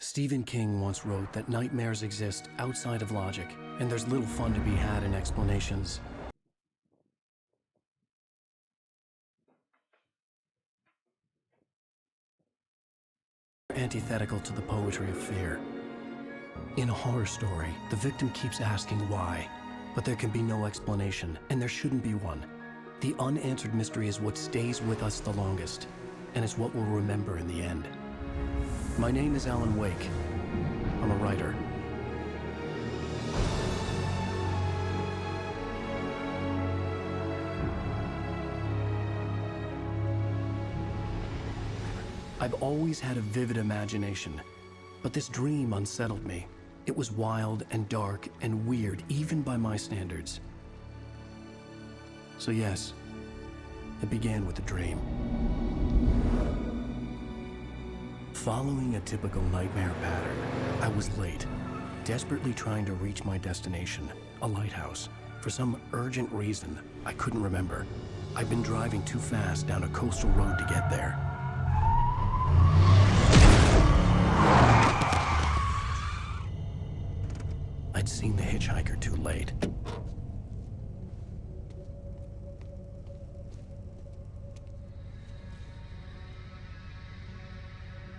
Stephen King once wrote that nightmares exist outside of logic, and there's little fun to be had in explanations. Antithetical to the poetry of fear. In a horror story, the victim keeps asking why, but there can be no explanation, and there shouldn't be one. The unanswered mystery is what stays with us the longest, and is what we'll remember in the end. My name is Alan Wake. I'm a writer. I've always had a vivid imagination, but this dream unsettled me. It was wild and dark and weird, even by my standards. So yes, it began with a dream. Following a typical nightmare pattern, I was late, desperately trying to reach my destination, a lighthouse. For some urgent reason, I couldn't remember. I'd been driving too fast down a coastal road to get there. I'd seen the hitchhiker too late.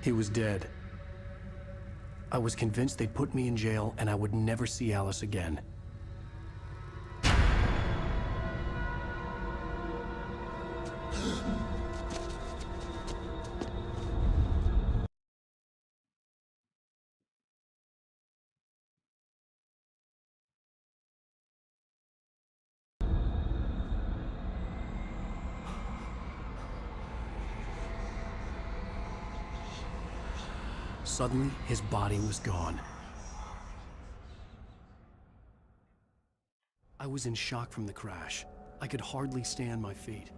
He was dead. I was convinced they'd put me in jail and I would never see Alice again. Suddenly, his body was gone. I was in shock from the crash. I could hardly stay on my feet.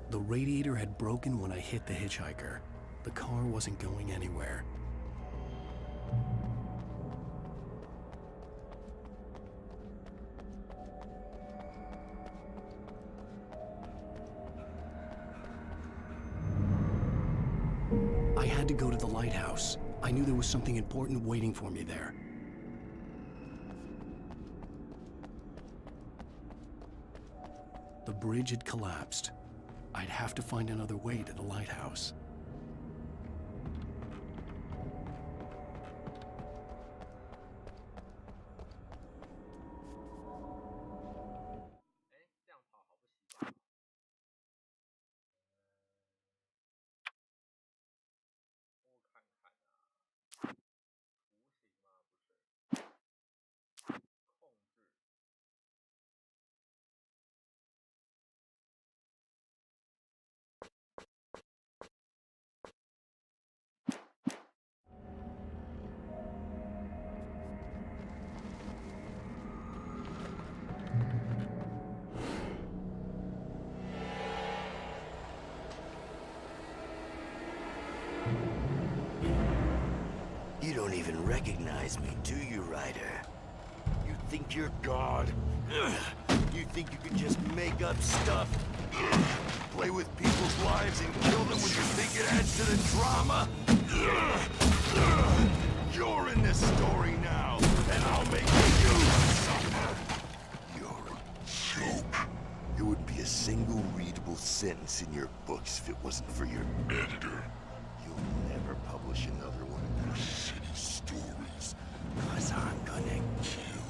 The radiator had broken when I hit the hitchhiker. The car wasn't going anywhere. I had to go to the lighthouse. I knew there was something important waiting for me there. The bridge had collapsed. I'd have to find another way to the lighthouse. You don't even recognize me, do you, Ryder? You think you're God? You think you can just make up stuff? Play with people's lives and kill them when you think it adds to the drama? You're in this story now, and I'll make you suffer. You're a joke. There would be a single readable sentence in your books if it wasn't for your editor. You'll never publish another one of your shitty stories, 'cause I'm gonna kill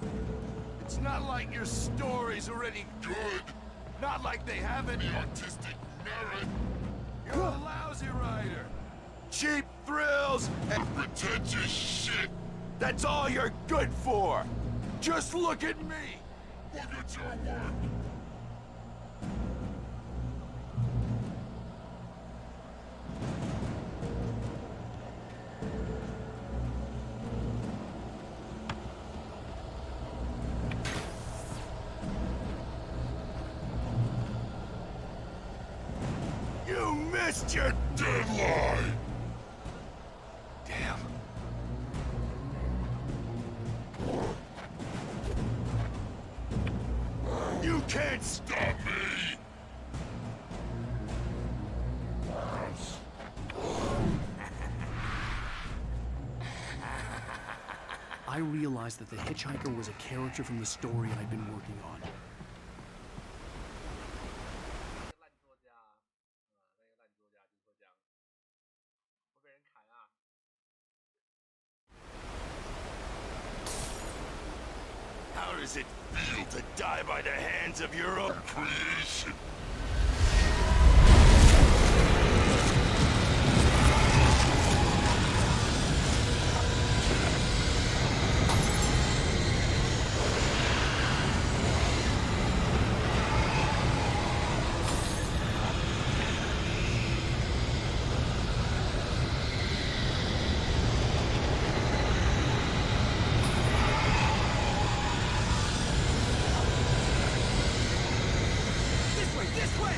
you. It's not like your story's already good. Not like they have any artistic merit. You're a lousy writer. Cheap thrills and pretentious shit. That's all you're good for. Just look at me. Look at your work. You missed your deadline! can't stop me! I realized that the hitchhiker was a character from the story I'd been working on. How does it feel to die by the hands of your own creation? This way!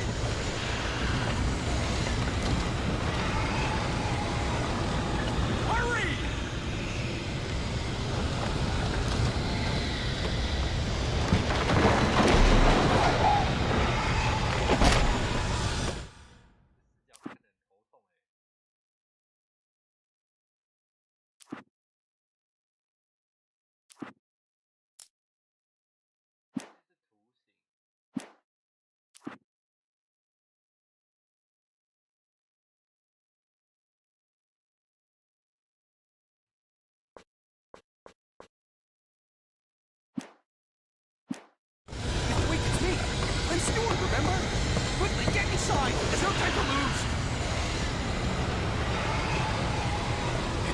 Hurry! I'm Stuart, remember? Quickly, get inside! There's no time to lose!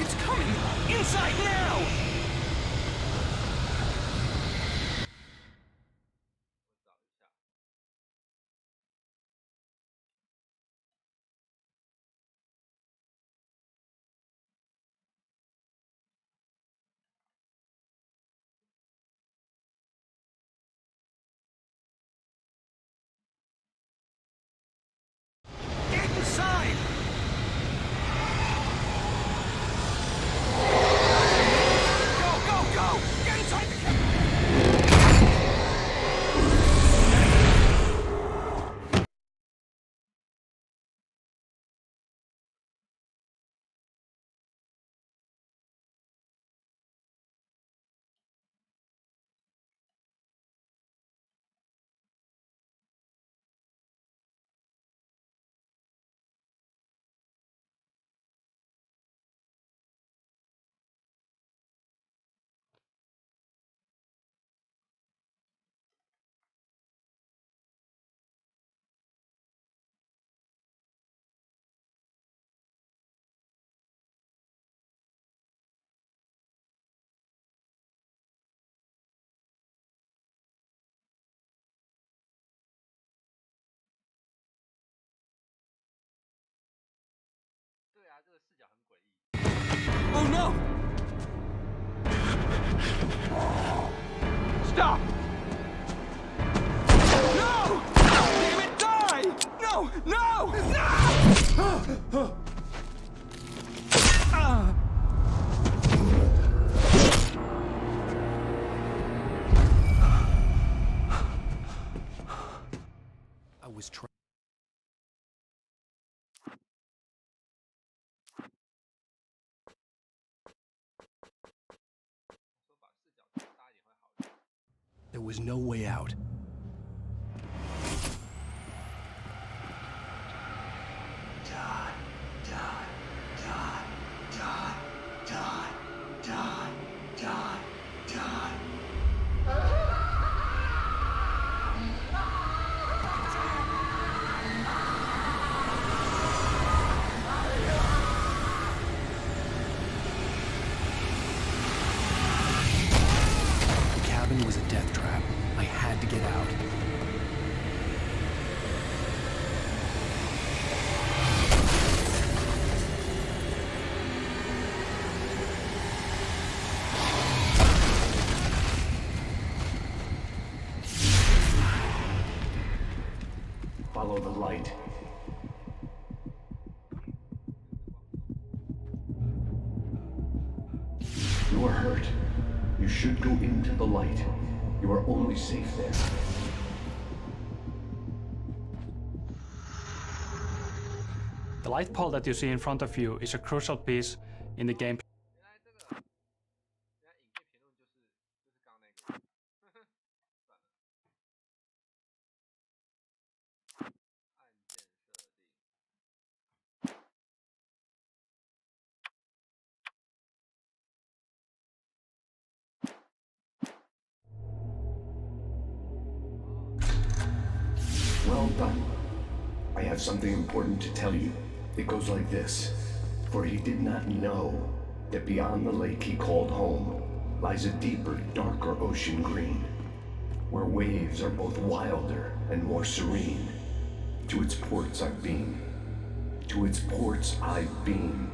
It's coming! Inside now! Inside! Go, go, go! Get inside the cab! Oh no! Stop! No! Damn it, die! No! No! No! I was trying. There was no way out. Die, die, die, die, die, die, die, die. The cabin was a death trap. I had to get out. Follow the light. You are hurt. You should go into the light. You are only safe there. light pole that you see in front of you is a crucial piece in the game. 原来这个，原来影片评论就是刚刚那个。算了。Well done. I have something important to tell you. It goes like this. For he did not know that beyond the lake he called home lies a deeper, darker ocean green, where waves are both wilder and more serene. To its ports I've been. To its ports I've been.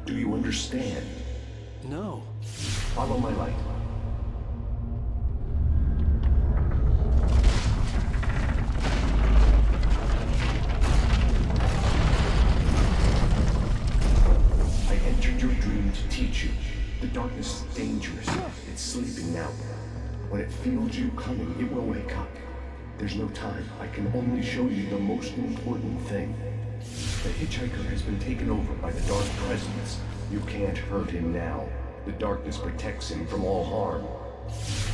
Do you understand? No. Follow my light. I entered your dream to teach you. The darkness is dangerous. It's sleeping now. When it feels you coming, it will wake up. There's no time. I can only show you the most important thing. The hitchhiker has been taken over by the dark presence. You can't hurt him now. The darkness protects him from all harm.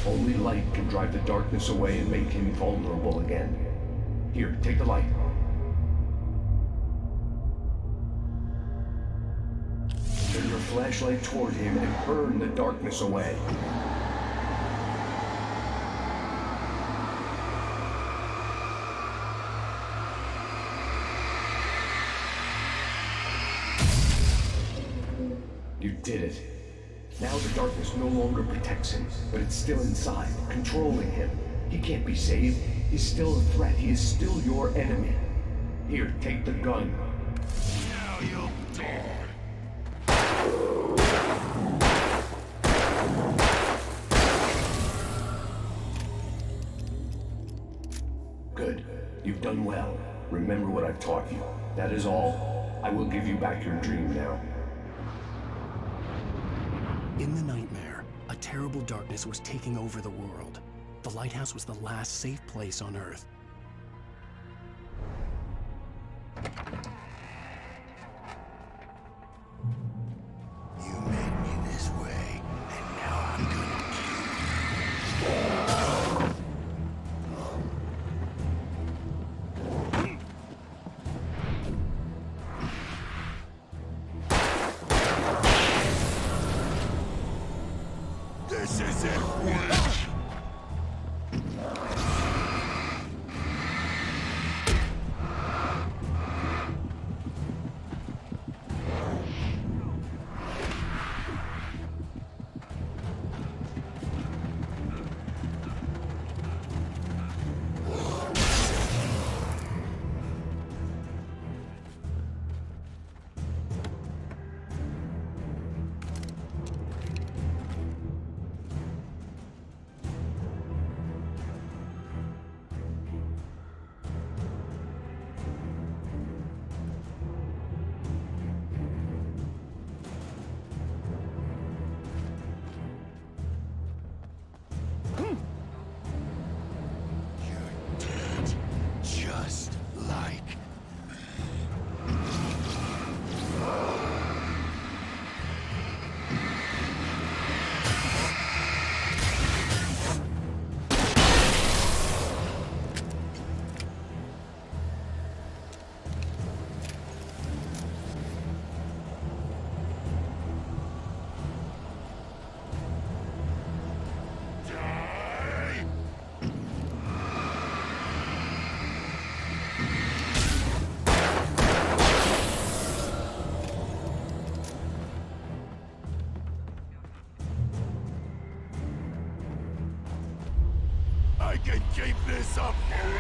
Only light can drive the darkness away and make him vulnerable again. Here, take the light. Turn your flashlight toward him and burn the darkness away. You did it. Now the darkness no longer protects him, but it's still inside, controlling him. He can't be saved. He's still a threat. He is still your enemy. Here, take the gun. Now you'll die. Good. You've done well. Remember what I've taught you. That is all. I will give you back your dream now. In the nightmare, a terrible darkness was taking over the world. The lighthouse was the last safe place on Earth. You made me this way, and now I'm gonna kill you. This isn't work. Just like I can keep this up forever.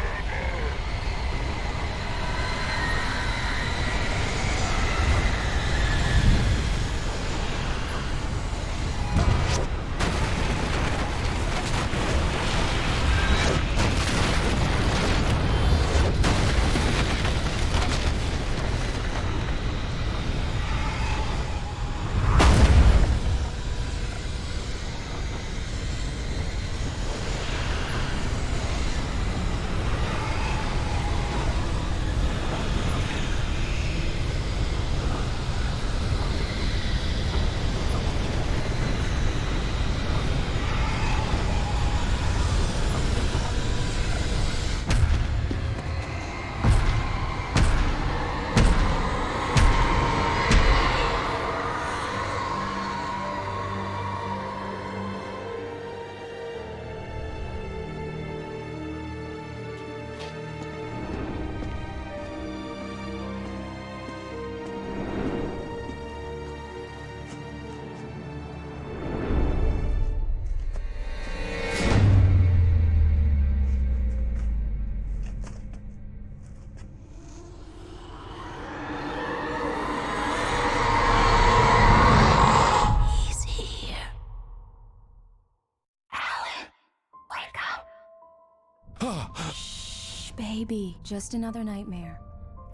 Baby, just another nightmare.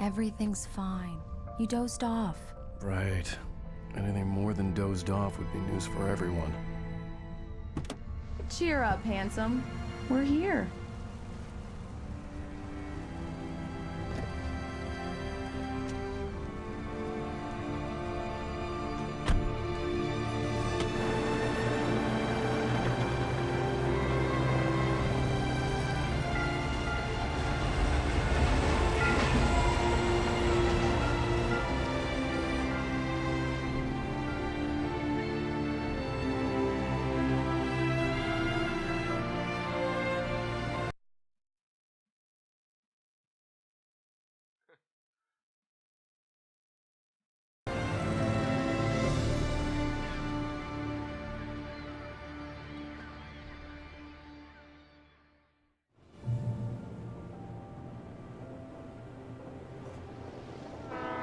Everything's fine. You dozed off. Right. Anything more than dozed off would be news for everyone. Cheer up, handsome. We're here.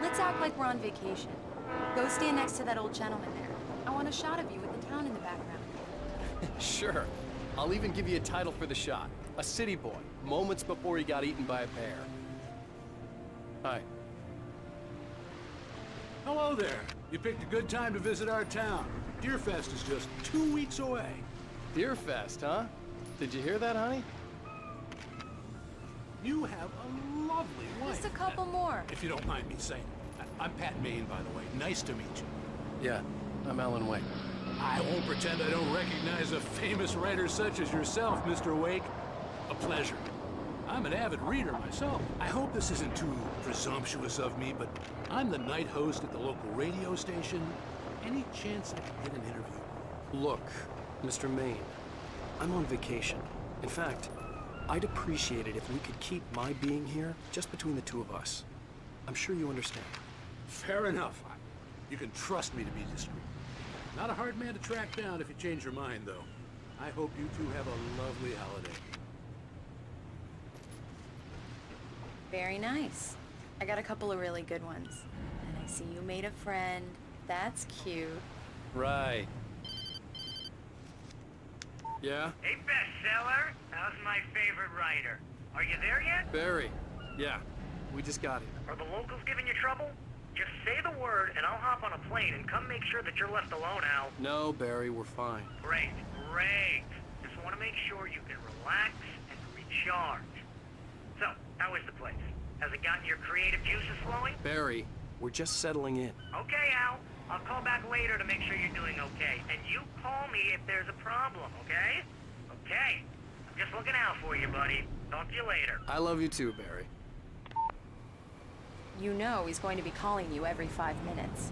Let's act like we're on vacation. Go stand next to that old gentleman there. I want a shot of you with the town in the background. Sure. I'll even give you a title for the shot. A city boy, moments before he got eaten by a bear. Hi. Hello there. You picked a good time to visit our town. Deerfest is just 2 weeks away. Deerfest, huh? Did you hear that, honey? You have a lovely wife. Just a couple more. If you don't mind me saying. I'm Pat Maine, by the way. Nice to meet you. Yeah, I'm Alan Wake. I won't pretend I don't recognize a famous writer such as yourself, Mr. Wake. A pleasure. I'm an avid reader myself. I hope this isn't too presumptuous of me, but I'm the night host at the local radio station. Any chance I could get an interview? Look, Mr. Maine, I'm on vacation. In fact, I'd appreciate it if we could keep my being here just between the two of us. I'm sure you understand. Fair enough. You can trust me to be discreet. Not a hard man to track down if you change your mind, though. I hope you two have a lovely holiday. Very nice. I got a couple of really good ones. And I see you made a friend. That's cute. Right. Yeah? Hey, bestseller. How's my favorite writer? Are you there yet? Barry. Yeah, we just got here. Are the locals giving you trouble? Just say the word, and I'll hop on a plane and come make sure that you're left alone, Al. No, Barry, we're fine. Great, great. Just want to make sure you can relax and recharge. So, how is the place? Has it gotten your creative juices flowing? Barry, we're just settling in. Okay, Al. I'll call back later to make sure you're doing okay. And you call me if there's a problem, okay? Okay. I'm just looking out for you, buddy. Talk to you later. I love you too, Barry. You know he's going to be calling you every 5 minutes.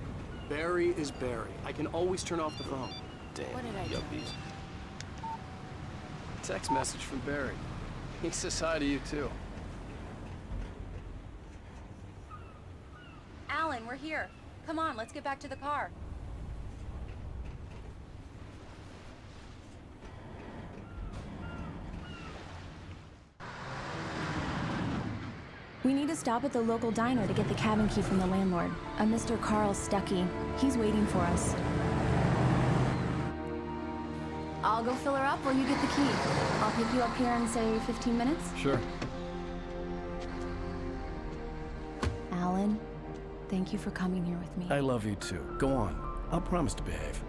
Barry is Barry. I can always turn off the phone. Damn What did I do? yuppies. Text message from Barry. He says hi to you too. Alan, we're here. Come on, let's get back to the car. We need to stop at the local diner to get the cabin key from the landlord, a Mr. Carl Stuckey. He's waiting for us. I'll go fill her up while you get the key. I'll pick you up here in, say, 15 minutes. Sure. Alan, thank you for coming here with me. I love you too. Go on. I'll promise to behave.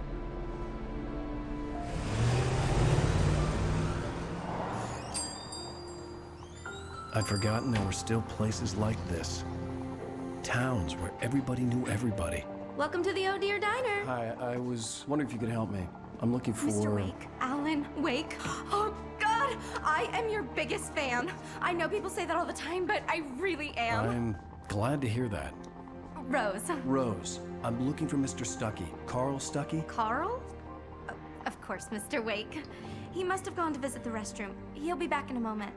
I'd forgotten there were still places like this. Towns where everybody knew everybody. Welcome to the Oh Dear Diner. Hi, I was wondering if you could help me. I'm looking for... Mr. Wake. Alan Wake. Oh, God! I am your biggest fan. I know people say that all the time, but I really am. I'm glad to hear that. Rose. Rose, I'm looking for Mr. Stuckey. Carl Stuckey? Carl? Of course, Mr. Wake. He must have gone to visit the restroom. He'll be back in a moment.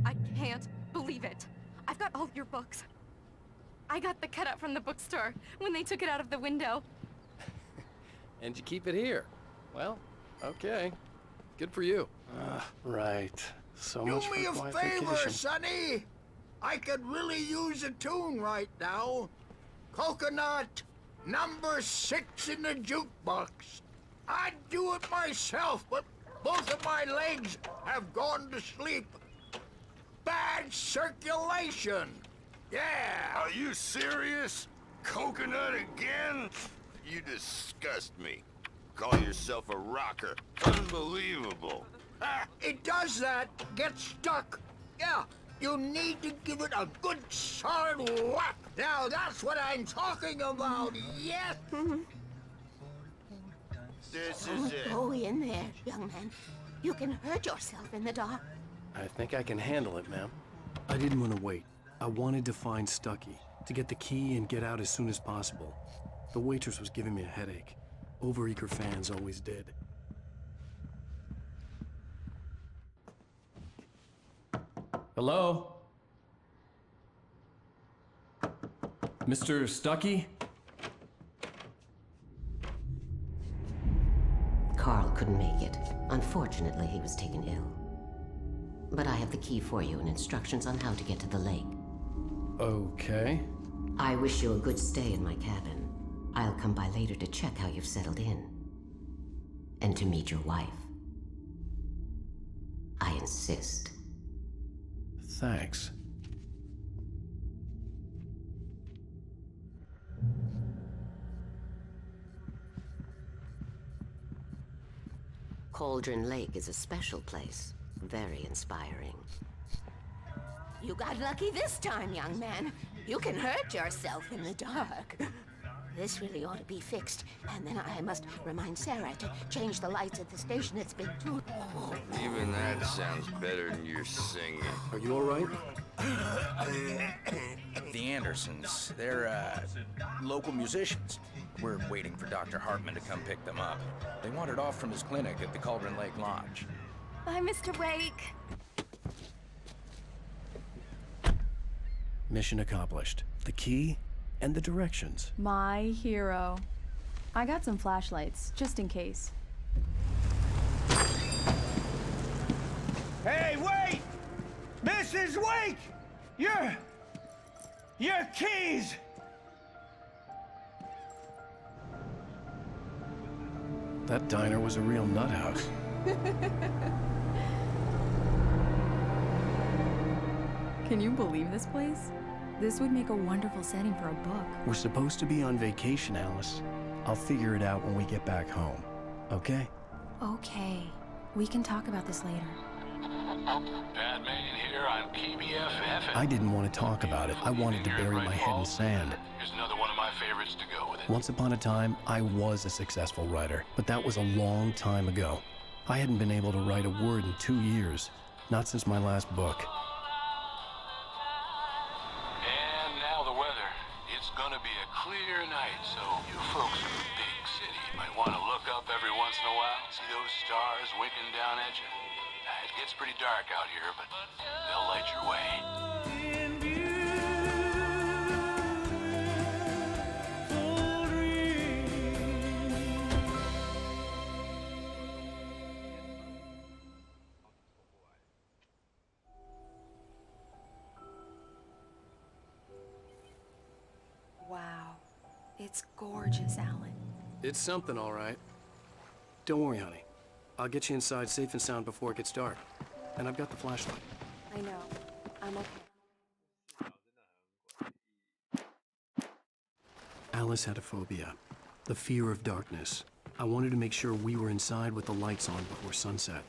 I can't believe it. I've got all your books. I got the cutout from the bookstore when they took it out of the window. And you keep it here. Well, okay. Good for you. Right. So Do much for me a a quiet favor, vacation. Sonny. I could really use a tune right now. Coconut, number 6 in the jukebox. I'd do it myself, but both of my legs have gone to sleep. bad circulation. Yeah. Are you serious? Coconut again? You disgust me. Call yourself a rocker. Unbelievable. It does that. Get stuck. Yeah. You need to give it a good solid whack. Now that's what I'm talking about. Yes. This is it. Go in there, young man. You can hurt yourself in the dark. I think I can handle it, ma'am. I didn't want to wait. I wanted to find Stucky, to get the key and get out as soon as possible. The waitress was giving me a headache. Overeager fans always did. Hello? Mr. Stucky? Carl couldn't make it. Unfortunately, he was taken ill. But I have the key for you and instructions on how to get to the lake. Okay. I wish you a good stay in my cabin. I'll come by later to check how you've settled in. And to meet your wife. I insist. Thanks. Cauldron Lake is a special place. Very inspiring. You got lucky this time, young man. You can hurt yourself in the dark. This really ought to be fixed. And then I must remind Sarah to change the lights at the station. It's been too... Even that sounds better than your singing. Are you all right? The Andersons, they're, local musicians. We're waiting for Dr. Hartman to come pick them up. They wandered off from his clinic at the Cauldron Lake Lodge. Bye, Mr. Wake. Mission accomplished. The key and the directions. My hero. I got some flashlights, just in case. Hey, wait! Mrs. Wake! Your keys! That diner was a real nut house. Can you believe this place? This would make a wonderful setting for a book. We're supposed to be on vacation, Alice. I'll figure it out when we get back home. Okay? Okay. We can talk about this later. Batman here on KBFF. I didn't want to talk about it. I wanted to bury my head in sand. Here's another one of my favorites to go with it. Once upon a time, I was a successful writer, but that was a long time ago. I hadn't been able to write a word in 2 years. Not since my last book. And now the weather. It's gonna be a clear night, so you folks in the big city might want to look up every once in a while, see those stars winking down at you. It gets pretty dark out here, but they'll light your way. Wow. It's gorgeous, Alan. It's something, all right. Don't worry, honey. I'll get you inside safe and sound before it gets dark. And I've got the flashlight. I know. I'm okay. Alice had a phobia. The fear of darkness. I wanted to make sure we were inside with the lights on before sunset.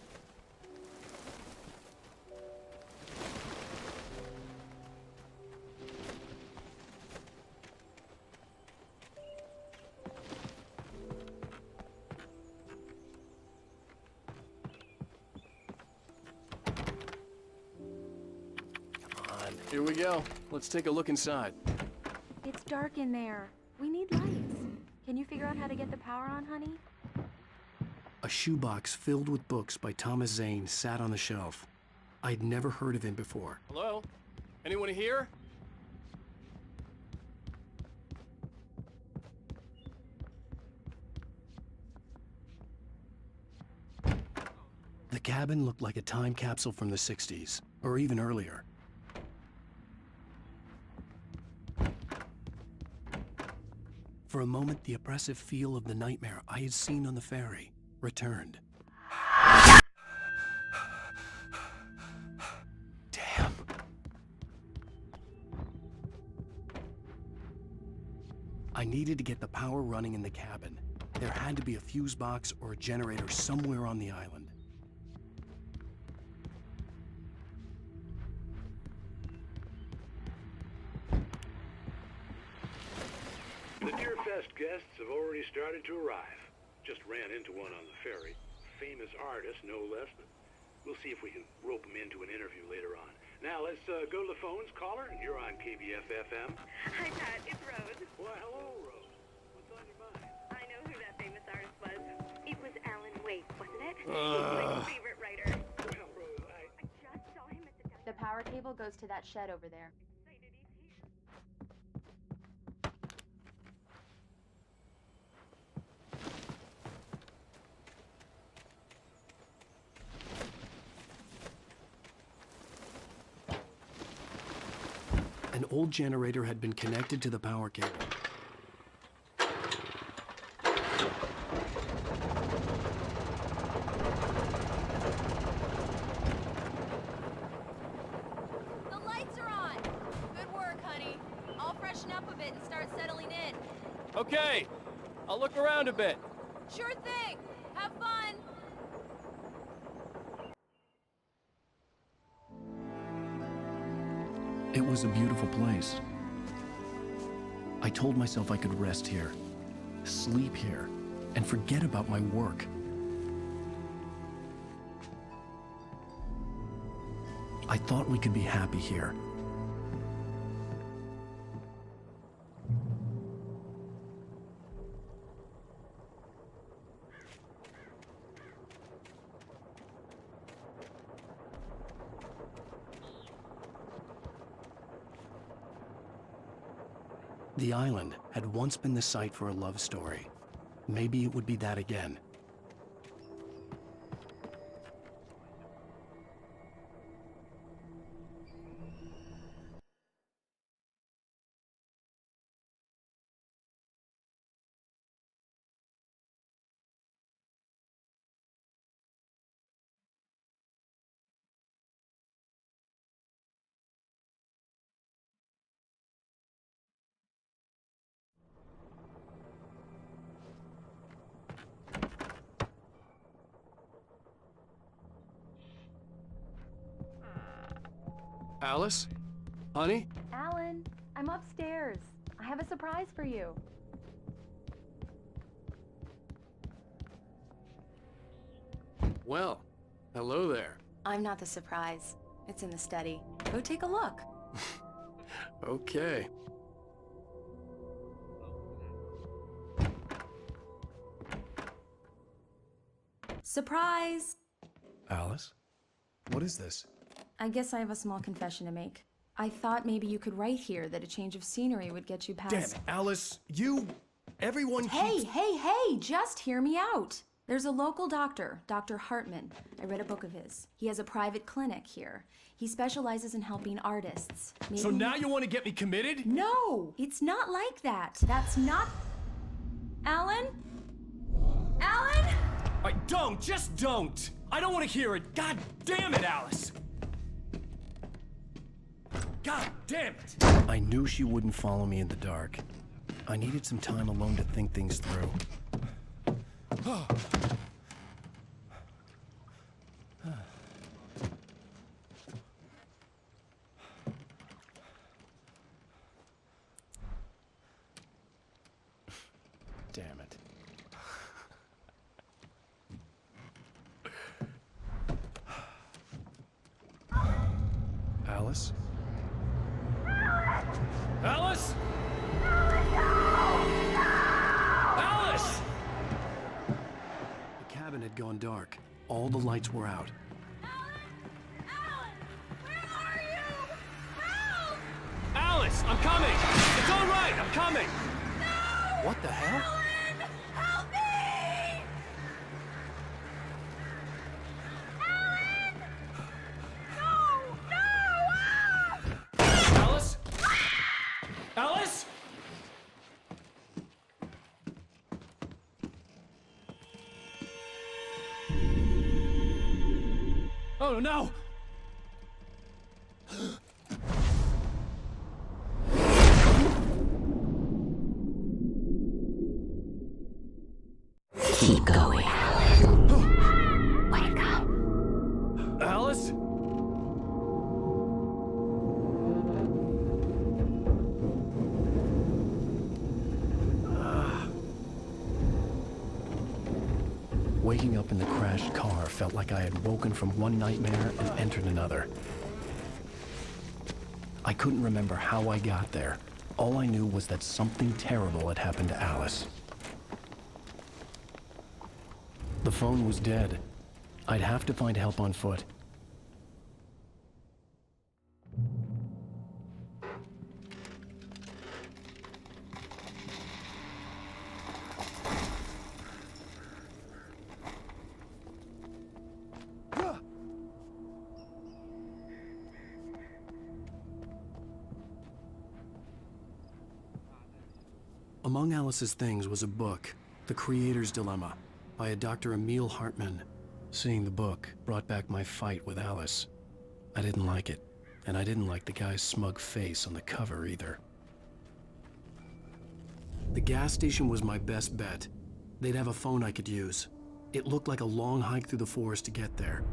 Here we go. Let's take a look inside. It's dark in there. We need lights. Can you figure out how to get the power on, honey? A shoebox filled with books by Thomas Zane sat on the shelf. I'd never heard of him before. Hello? Anyone here? The cabin looked like a time capsule from the 60s, or even earlier. For a moment, the oppressive feel of the nightmare I had seen on the ferry returned. Damn. needed to get the power running in the cabin. There had to be a fuse box or a generator somewhere on the island. The Deerfest guests have already started to arrive. Just ran into one on the ferry. Famous artist, no less, but we'll see if we can rope him into an interview later on. Now, let's go to the phones. Caller, you're on KBF-FM. Hi, Pat. It's Rose. Why, hello, Rose. What's on your mind? I know who that famous artist was. It was Alan Wake, wasn't it? He's my favorite writer. Well, Rose, I just saw him at the diner. The power cable goes to that shed over there. An old generator had been connected to the power cable. The lights are on! Good work, honey. I'll freshen up a bit and start settling in. Okay, I'll look around a bit. Sure thing! Have fun! It was a beautiful place. I told myself I could rest here, sleep here, and forget about my work. I thought we could be happy here. The island had once been the site for a love story. Maybe it would be that again. Alice? Honey? Alan, I'm upstairs. I have a surprise for you. Well, hello there. I'm not the surprise. It's in the study. Go take a look. Okay. Surprise! Alice? What is this? I guess I have a small confession to make. I thought maybe you could write here that a change of scenery would get you past— Damn it, Alice, everyone Hey, just hear me out. There's a local doctor, Dr. Hartman. I read a book of his. He has a private clinic here. He specializes in helping artists. So now you want to get me committed? No, it's not like that. That's not— Alan? Alan? Just don't! I don't want to hear it! God damn it, Alice! God damn it! I knew she wouldn't follow me in the dark. I needed some time alone to think things through. Damn it. Alice? Alice? Alice! The cabin had gone dark. All the lights were out. Alice, I'm coming! It's all right, I'm coming! No! What the hell? Alan! Help me! Alan! No! No! Alice? Alice? Oh no! Keep going. Wake up. Alice? Waking up in the crashed car felt like I had woken from one nightmare and entered another. I couldn't remember how I got there. All I knew was that something terrible had happened to Alice. The phone was dead. I'd have to find help on foot. Among Alice's things was a book, The Creator's Dilemma, by a Dr. Emil Hartmann. Seeing the book brought back my fight with Alice. I didn't like it, and I didn't like the guy's smug face on the cover either. The gas station was my best bet. They'd have a phone I could use. It looked like a long hike through the forest to get there.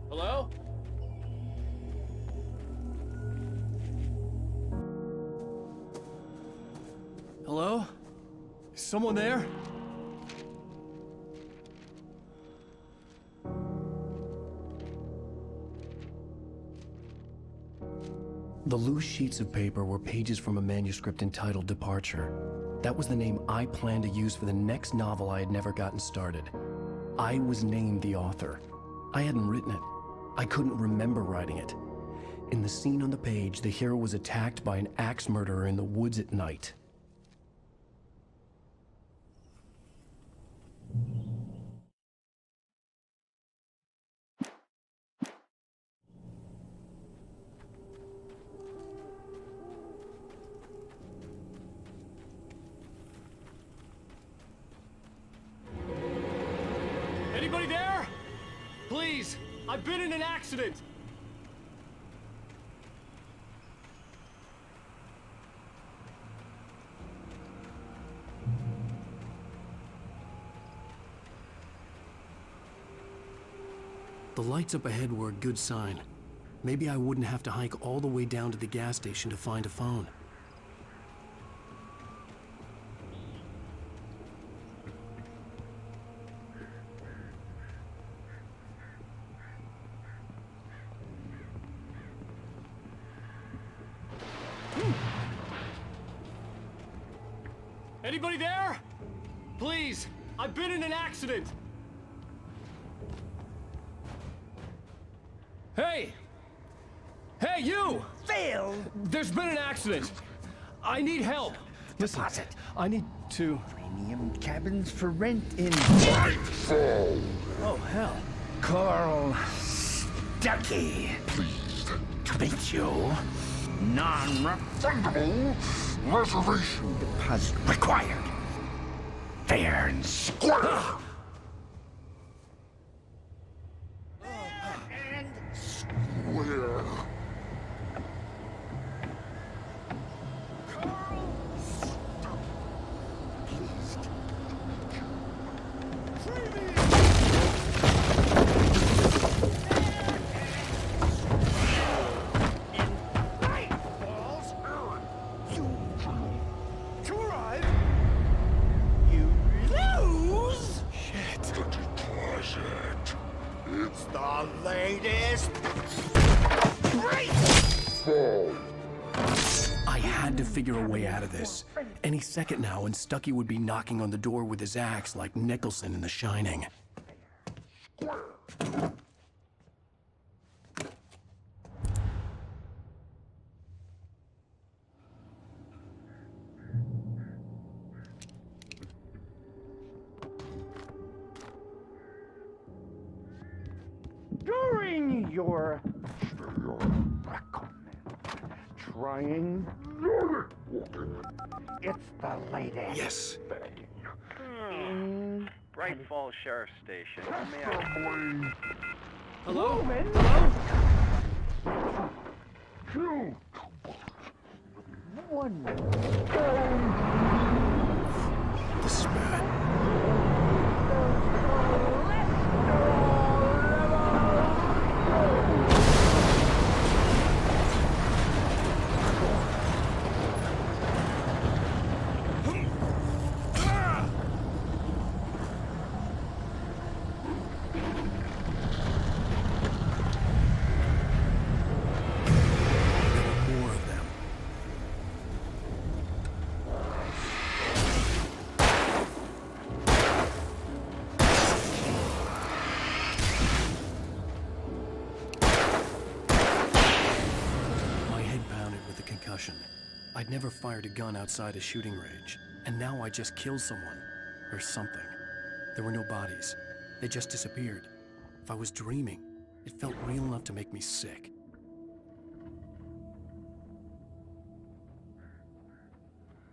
Hello? Hello? Is someone there? The loose sheets of paper were pages from a manuscript entitled Departure. That was the name I planned to use for the next novel I had never gotten started. I was named the author. I hadn't written it. I couldn't remember writing it. In the scene on the page, the hero was attacked by an axe murderer in the woods at night. Anybody there? Please, I've been in an accident. The lights up ahead were a good sign. Maybe I wouldn't have to hike all the way down to the gas station to find a phone. Anybody there? Please, I've been in an accident. Hey! Hey, you! Phil! There's been an accident. I need help. Listen, I need to... Premium cabins for rent in... Nightfall! Oh, hell. Carl Stuckey. Pleased To meet you. Non-refundable reservation deposit required. Fair and square. Where? It's the latest I had to figure a way out of this. Any second now, and Stuckey would be knocking on the door with his axe like Nicholson in The Shining. your trying. It's the latest. Yes. Bright Falls Sheriff Station. How may I... Hello? Hello? 2, 1. This is bad. I'd never fired a gun outside a shooting range, and now I just killed someone. Or something. There were no bodies. They just disappeared. If I was dreaming, it felt real enough to make me sick.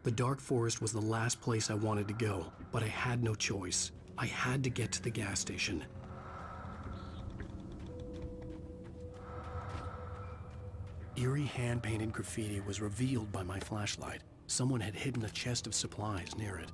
The dark forest was the last place I wanted to go, but I had no choice. I had to get to the gas station. Eerie hand-painted graffiti was revealed by my flashlight. Someone had hidden a chest of supplies near it.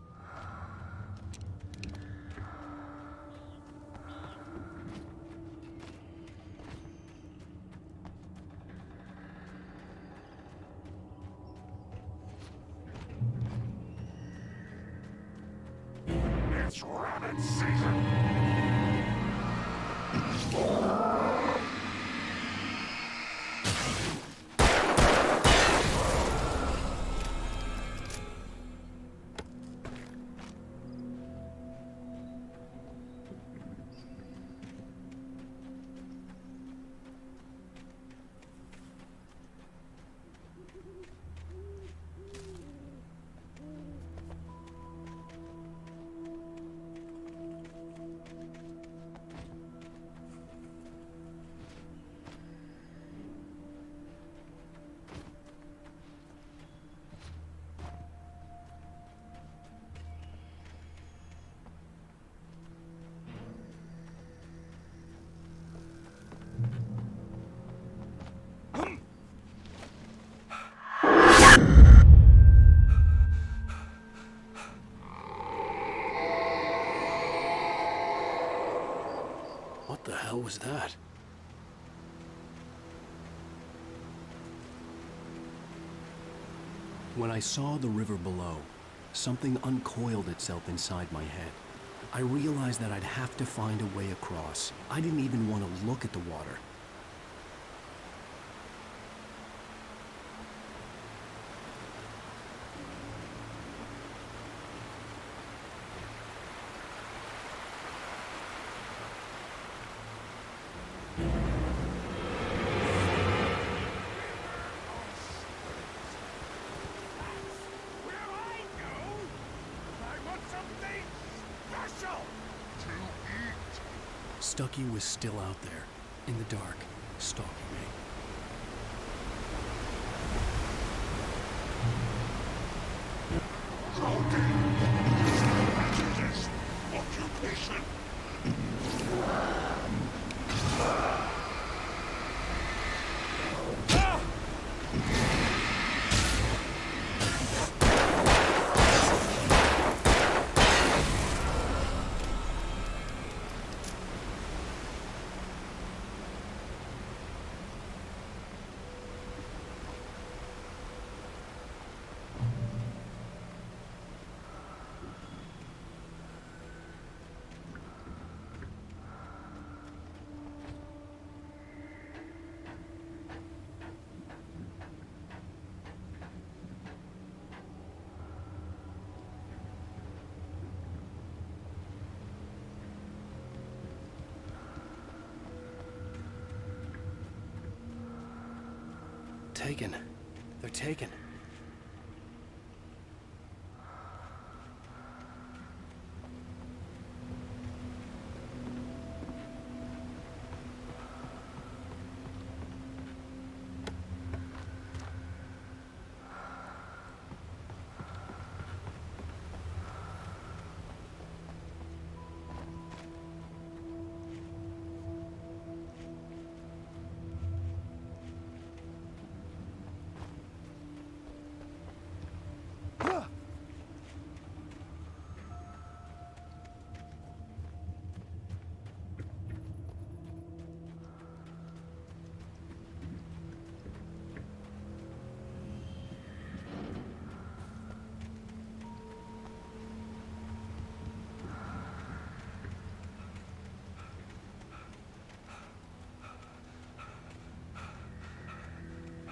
It's rabbit season. What the hell was that? When I saw the river below, something uncoiled itself inside my head. I realized that I'd have to find a way across. I didn't even want to look at the water. Stucky was still out there, in the dark, stalking me. Occupation. Taken. They're taken.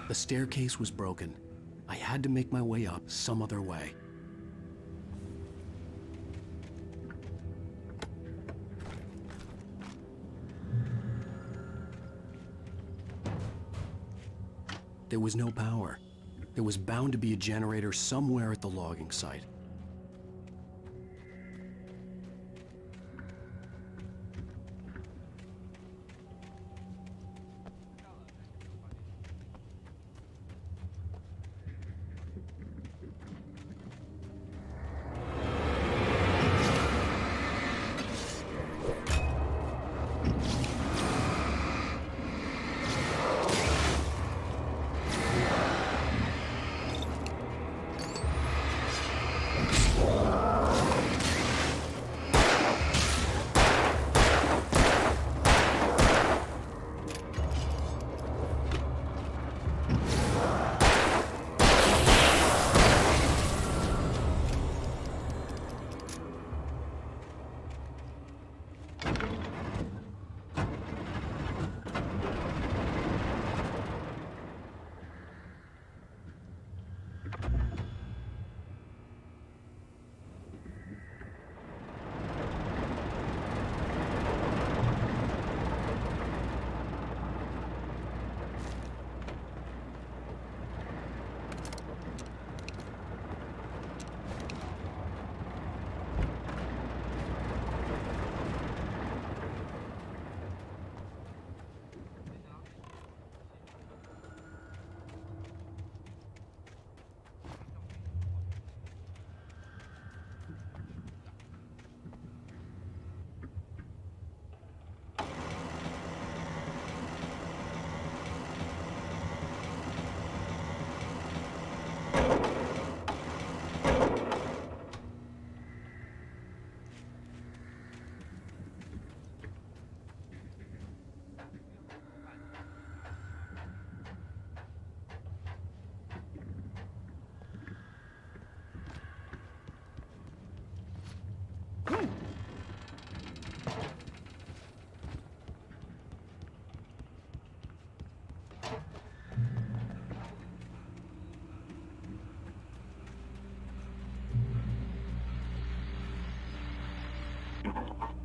The staircase was broken. I had to make my way up some other way. There was no power. There was bound to be a generator somewhere at the logging site.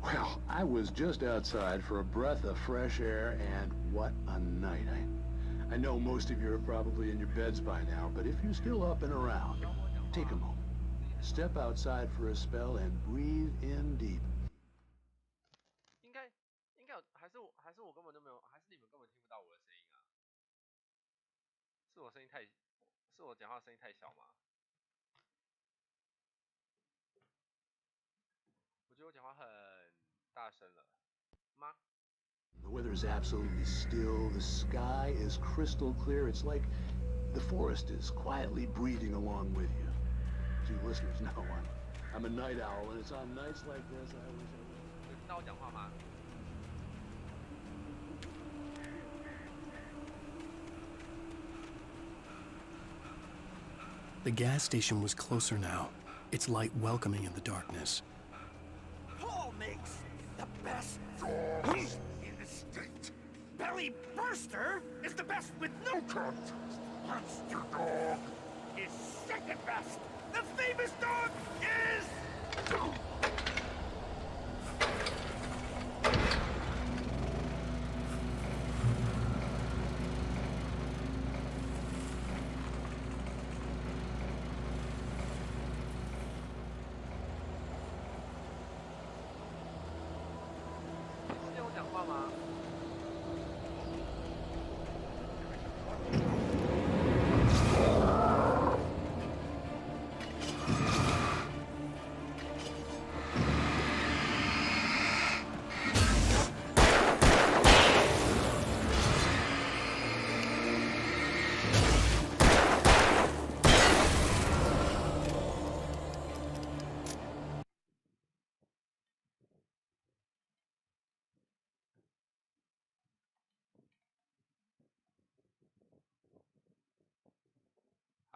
Well, I was just outside for a breath of fresh air, and what a night. I know most of you are probably in your beds by now, but if you're still up and around, take a moment. Step outside for a spell and breathe in deep. 应该有，还是我根本就没有，还是你们根本听不到我的声音啊？是我声音太，是我讲话声音太小吗？我觉得我讲话很大声了吗？ The weather is absolutely still. The sky is crystal clear. It's like the forest is quietly breathing along with you. As you listeners know, I'm a night owl, and it's on nights like this I wish I was. 有听到我讲话吗？ The gas station was closer now, its light welcoming in the darkness. Paul makes the best dogs in the state. Belly Burster is the best with no contest. Monster Dog is second best. The famous dog is...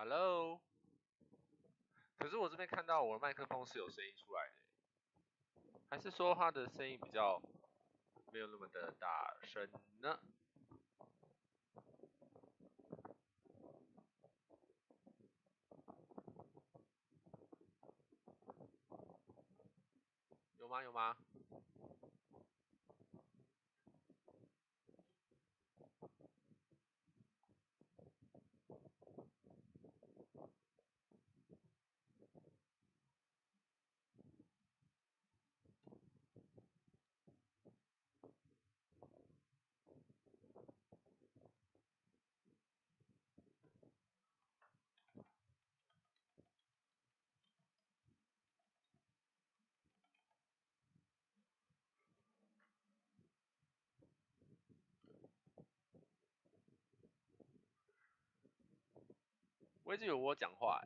Hello， 可是我这边看到我的麦克风是有声音出来的，还是说它的声音比较没有那么的大声呢？吗？有吗？我一直以为我讲话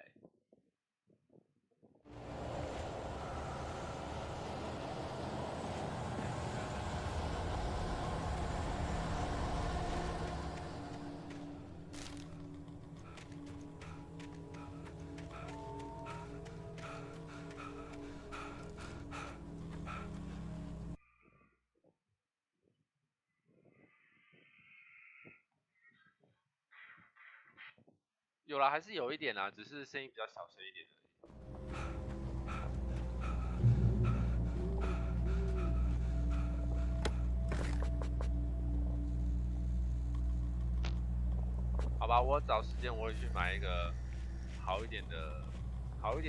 有啦，还是有一点啦，只是声音比较小声一点而已。好吧，我找时间我会去买一个好一点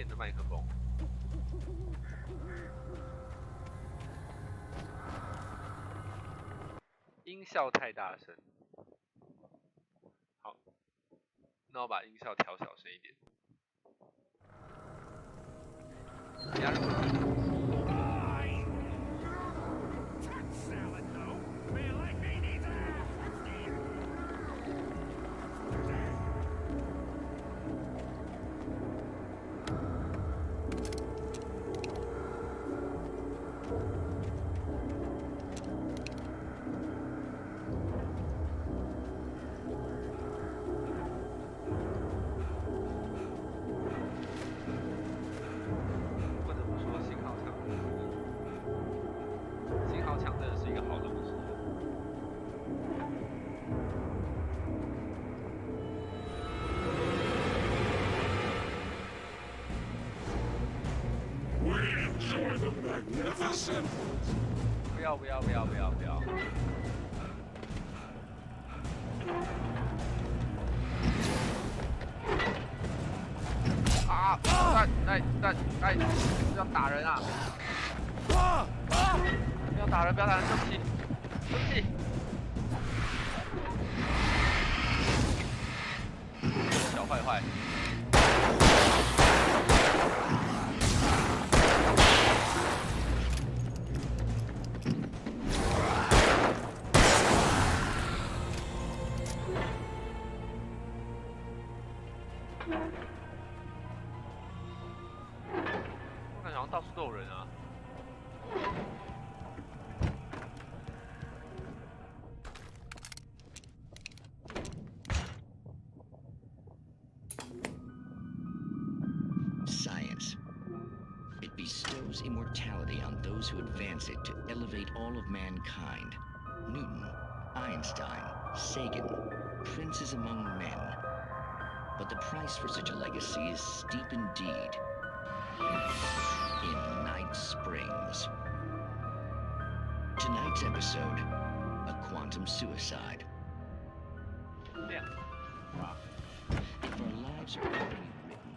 的麦克风。音效太大声，好，那我把音效调小声一点。加入。不要！啊！哎！不要打人啊！不要打人！对不起！小坏坏。我感觉好像到处都有人啊。Science. It bestows immortality on those who advance it to elevate all of mankind. Newton, Einstein, Sagan, princes among men. But the price for such a legacy is steep indeed. In Night Springs. Tonight's episode, a quantum suicide. Yeah. Wow. If our lives are already written,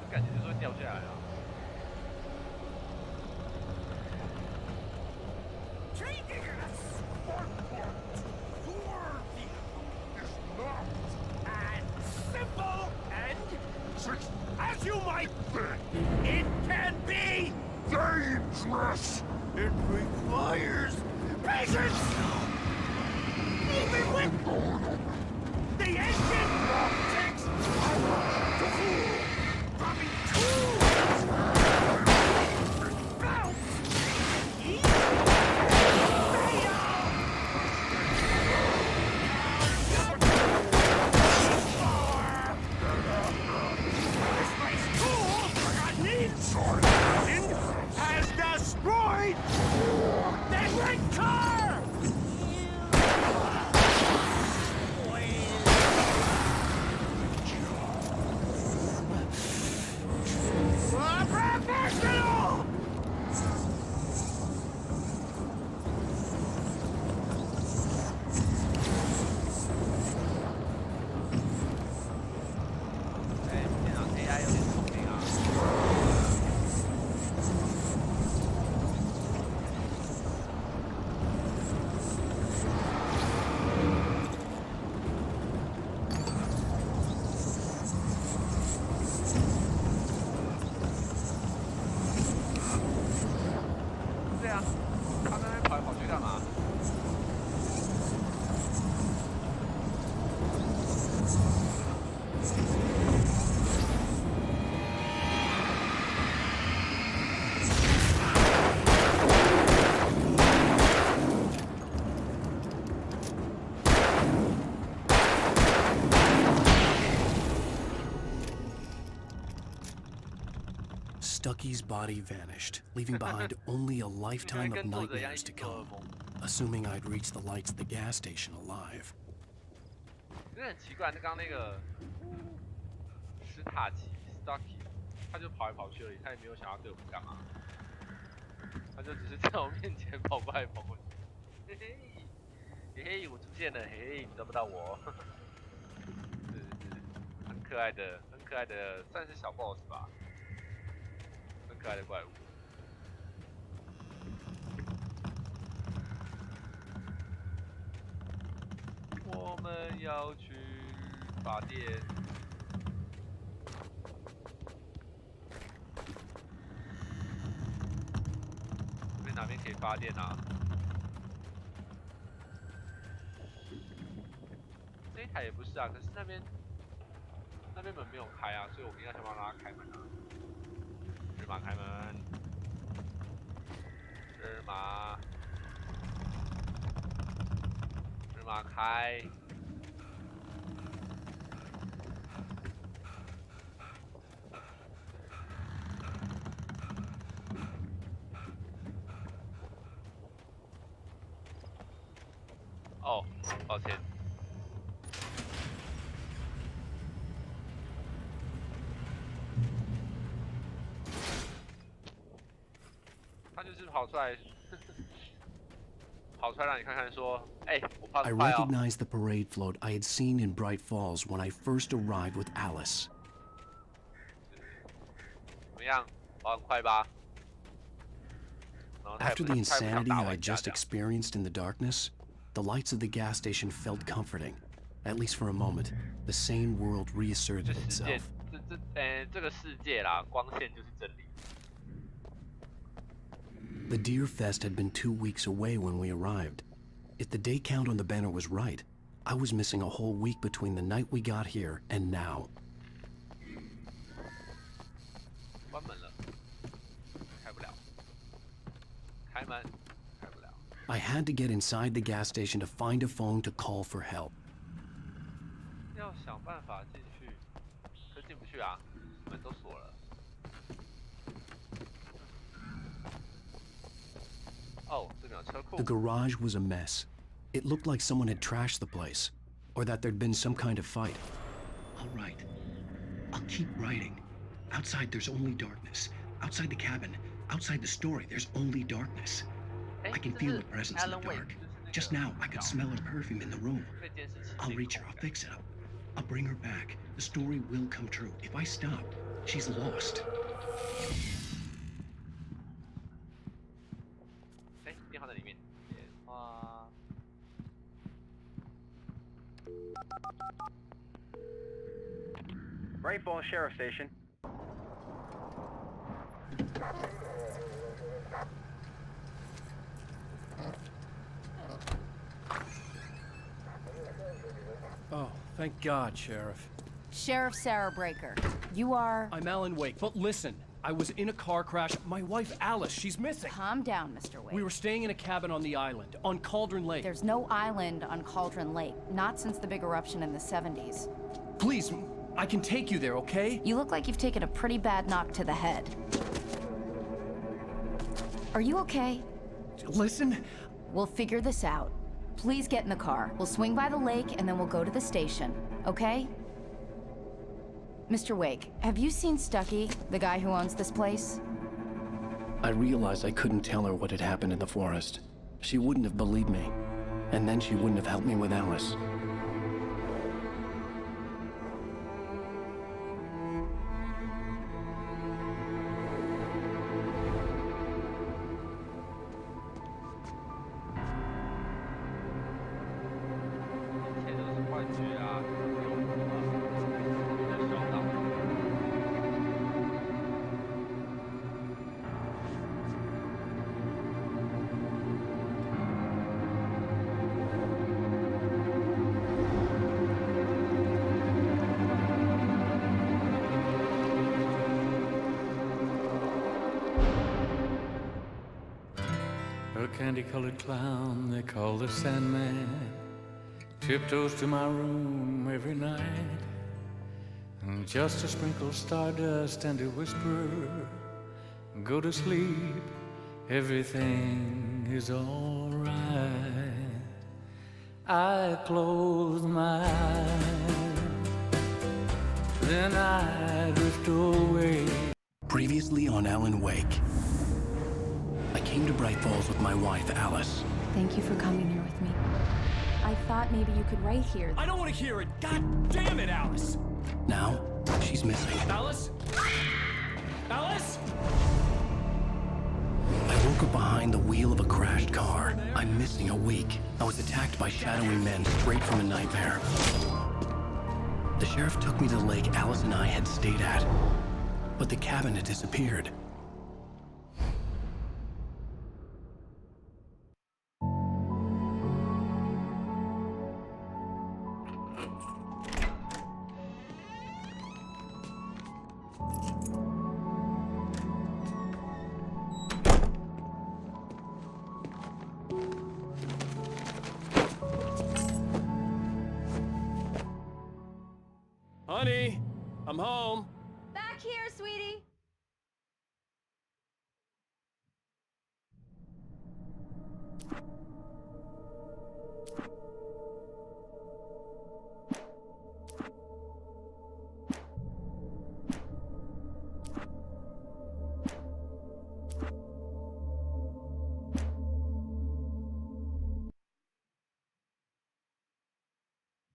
感觉就是会掉下来啊。As you might think, it can be dangerous. It requires patience. Even with the engine takes power to cool. Dropping tools. Bounce. Eat. Fail. Has destroyed the red car! Stucky's body vanished, leaving behind only a lifetime of nightmares to come, assuming I'd reach the lights at the gas station alive. 真的很奇怪，刚刚那个史塔奇 Stucky， 他就跑来跑去而已，他也没有想要对我们干嘛，他就只是在我面前跑过来跑过去，嘿嘿，嘿嘿，我出现了，嘿嘿，你抓不到我，是很可爱的，算是小 boss 吧，很可爱的怪物。我们要去发电。这边哪边可以发电啊？这一台也不是啊，可是那边门没有开啊，所以我们应该想办法让它开门啊。日马开门，日马开。哦，抱歉。他就是跑出来让你看看说，哎，我跑得快哦。I recognized the parade float I had seen in Bright Falls when I first arrived with Alice. 怎么样？跑很快吧？ After the insanity I had just experienced in the darkness, the lights of the gas station felt comforting. At least for a moment, the sane world reasserted itself. 这个世界啦，光线就是真理。 The Deer Fest had been 2 weeks away when we arrived. If the day count on the banner was right, I was missing a whole week between the night we got here and now. 关门了，开不了。开门，开不了。 I had to get inside the gas station to find a phone to call for help. 要想办法进去，可进不去啊，门都锁了。 The garage was a mess. It looked like someone had trashed the place, or that there'd been some kind of fight. All right. I'll keep writing. Outside, there's only darkness. Outside the cabin, outside the story, there's only darkness. I can feel her presence in the dark. Just now, I could smell her perfume in the room. I'll reach her. I'll fix it up. I'll bring her back. The story will come true. If I stop, she's lost. Bright Falls Sheriff Station. Oh, thank God, Sheriff. Sheriff Sarah Breaker. You are... I'm Alan Wake, but listen. I was in a car crash. My wife, Alice, she's missing. Calm down, Mr. Wake. We were staying in a cabin on the island, on Cauldron Lake. There's no island on Cauldron Lake, not since the big eruption in the 70s. Please, I can take you there, okay? You look like you've taken a pretty bad knock to the head. Are you okay? Listen. We'll figure this out. Please get in the car. We'll swing by the lake and then we'll go to the station, okay? Mr. Wake, have you seen Stucky, the guy who owns this place? I realized I couldn't tell her what had happened in the forest. She wouldn't have believed me. And then she wouldn't have helped me with Alice. A candy-colored clown they call the Sandman tiptoes to my room every night, and just to sprinkle stardust and to whisper go to sleep, everything is alright. I close my eyes, then I drift away. Previously on Alan Wake, I came to Bright Falls with my wife, Alice. Thank you for coming here with me. I thought maybe you could write here. I don't want to hear it! God damn it, Alice! Now, she's missing. Alice? Alice? I woke up behind the wheel of a crashed car. I'm missing a week. I was attacked by shadowy men straight from a nightmare. The sheriff took me to the lake Alice and I had stayed at, but the cabin had disappeared. Honey, I'm home. Back here, sweetie.